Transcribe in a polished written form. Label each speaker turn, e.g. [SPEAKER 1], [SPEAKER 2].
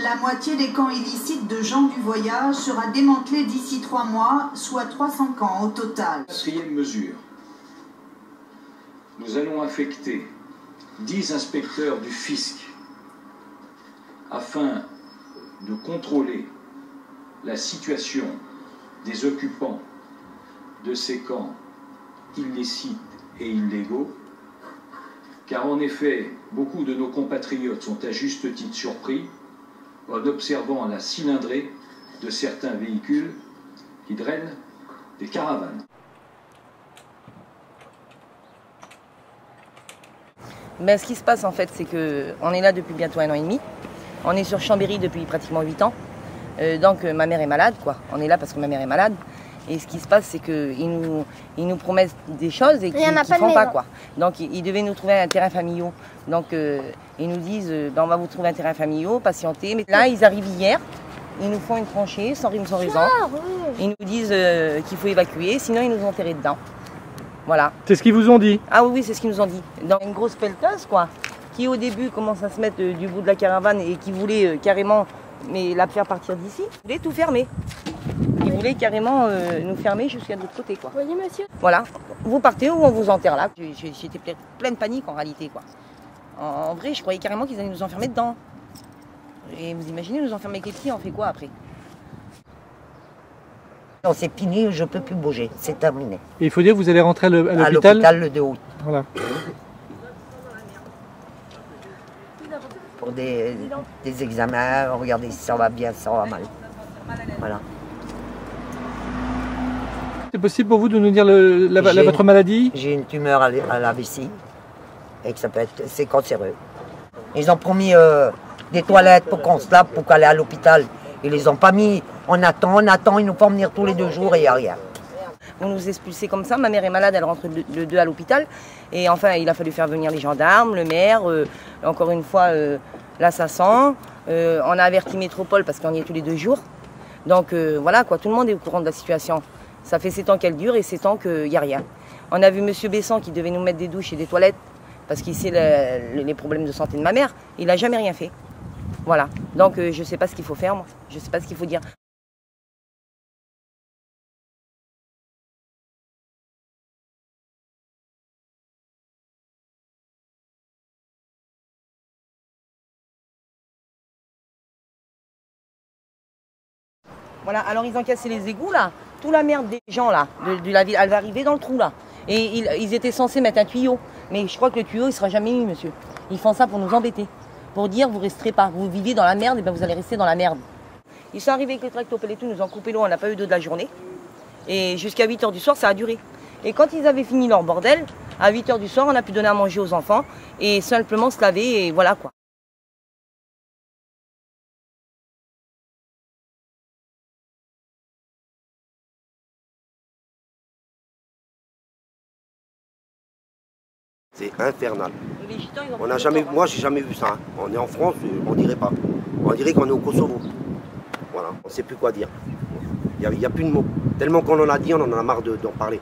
[SPEAKER 1] La moitié des camps illicites de gens du voyage sera démantelée d'ici 3 mois, soit 300 camps au total.
[SPEAKER 2] Quatrième mesure. Nous allons affecter 10 inspecteurs du fisc afin de contrôler la situation des occupants de ces camps illicites et illégaux, car en effet, beaucoup de nos compatriotes sont à juste titre surpris en observant la cylindrée de certains véhicules qui drainent des caravanes.
[SPEAKER 3] Ben, ce qui se passe en fait, c'est qu'on est là depuis bientôt 1 an et demi. On est sur Chambéry depuis pratiquement 8 ans. Donc ma mère est malade, quoi. On est là parce que ma mère est malade. Et ce qui se passe, c'est qu'ils nous promettent des choses et qu'ils ne font pas, quoi. Donc ils devaient nous trouver un terrain familial. Donc ils nous disent, ben, on va vous trouver un terrain familial, patientez. Mais là, ils arrivent hier, ils nous font une tranchée, sans rime, sans raison. Ils nous disent qu'il faut évacuer, sinon ils nous ont enterrés dedans. Voilà.
[SPEAKER 4] C'est ce qu'ils vous ont dit?
[SPEAKER 3] Ah oui, c'est ce qu'ils nous ont dit. Dans une grosse pelleteuse, quoi, qui au début commence à se mettre du bout de la caravane et qui voulait carrément la faire partir d'ici. Ils voulaient tout fermer. Ils voulaient carrément nous fermer jusqu'à l'autre côté, quoi.
[SPEAKER 5] Voyez, monsieur.
[SPEAKER 3] Voilà. Vous partez ou on vous enterre là. J'étais pleine de panique en réalité, quoi. En vrai, je croyais carrément qu'ils allaient nous enfermer dedans. Et vous imaginez, nous enfermer avec les pieds, on fait quoi après?
[SPEAKER 6] Non, c'est fini, je ne peux plus bouger, c'est terminé.
[SPEAKER 4] Et il faut dire que vous allez rentrer à l'hôpital?
[SPEAKER 6] À l'hôpital le 2 août.
[SPEAKER 4] Voilà.
[SPEAKER 6] Pour des examens, regardez si ça va bien, si ça va mal. Voilà.
[SPEAKER 4] C'est possible pour vous de nous dire votre maladie?
[SPEAKER 6] J'ai une tumeur à la vessie et que c'est cancéreux. Ils ont promis des toilettes pour qu'on se lave, pour aller à l'hôpital. Ils les ont pas mis. On attend, ils nous font venir tous les 2 jours et il n'y a rien.
[SPEAKER 3] On nous expulsait comme ça. Ma mère est malade, elle rentre le 2 à l'hôpital. Et enfin, il a fallu faire venir les gendarmes, le maire. Encore une fois, l'assassin. On a averti Métropole parce qu'on y est tous les 2 jours. Donc voilà, quoi, tout le monde est au courant de la situation. Ça fait 7 ans qu'elle dure et 7 ans qu'il n'y a rien. On a vu M. Besson qui devait nous mettre des douches et des toilettes parce qu'il sait les problèmes de santé de ma mère. Il n'a jamais rien fait. Voilà. Donc je ne sais pas ce qu'il faut faire, moi. Je ne sais pas ce qu'il faut dire. Voilà, alors ils ont cassé les égouts là, toute la merde des gens là, de la ville, elle va arriver dans le trou là. Et ils étaient censés mettre un tuyau, mais je crois que le tuyau il sera jamais mis, monsieur. Ils font ça pour nous embêter, pour dire vous resterez pas, vous vivez dans la merde, et ben vous allez rester dans la merde. Ils sont arrivés avec les tractopelles et tout, nous ont coupé l'eau, on n'a pas eu d'eau de la journée. Et jusqu'à 8 h du soir ça a duré. Et quand ils avaient fini leur bordel, à 8 h du soir on a pu donner à manger aux enfants et simplement se laver et voilà quoi.
[SPEAKER 7] C'est infernal.
[SPEAKER 3] Les gitans, ils ont
[SPEAKER 7] On n'a jamais, moi, j'ai jamais vu ça. Hein. On est en France, on dirait pas. On dirait qu'on est au Kosovo. Voilà, on ne sait plus quoi dire. Il n'y a plus de mots. Tellement qu'on en a dit, on en a marre d'en parler.